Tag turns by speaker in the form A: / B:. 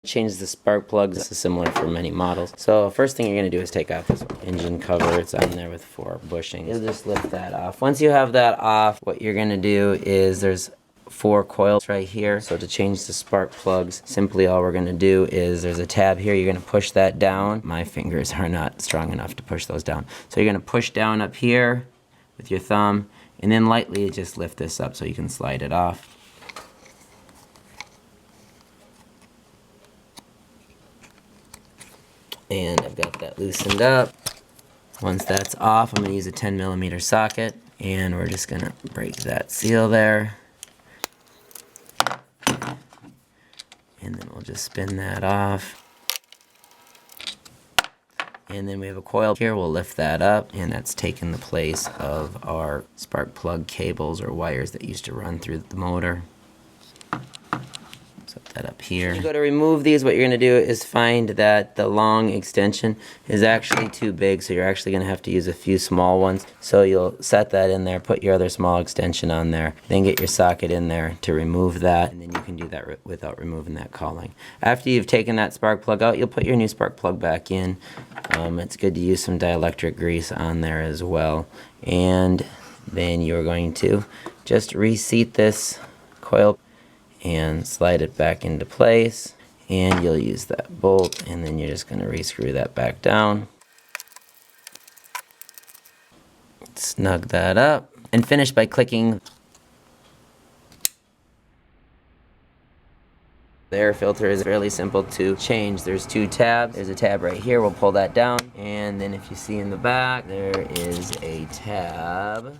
A: Change the spark plugs. This is similar for many models. So first thing you're going to do is take out this engine cover. It's on there with 4 bushings. You'll just lift that off. Once you have that off, what you're going to do is there's 4 coils right here. So to change the spark plugs, simply all we're going to do is there's a tab here. You're going to push that down. My fingers are not strong enough to push those down. So you're going to push down up here with your thumb and then lightly just lift this up so you can slide it off. And I've got that loosened up. Once that's off, I'm going to use a 10mm socket, and we're just going to break that seal there. And then we'll just spin that off. And then we have a coil here, we'll lift that up, and that's taken the place of our spark plug cables or wires that used to run through the motor. Set that up here. When you go to remove these, what you're going to do is find that the long extension is actually too big, so you're actually going to have to use a few small ones. So you'll set that in there, put your other small extension on there, then get your socket in there to remove that, and then you can do that without removing that cowling. After you've taken that spark plug out, you'll put your new spark plug back in. It's good to use some dielectric grease on there as well. And then you're going to just reseat this coil and slide it back into place, and you'll use that bolt, and then you're just going to re-screw that back down. Snug that up and finish by clicking. The air filter is fairly simple to change. There's 2 tabs. There's a tab right here. We'll pull that down, and then if you see in the back, there is a tab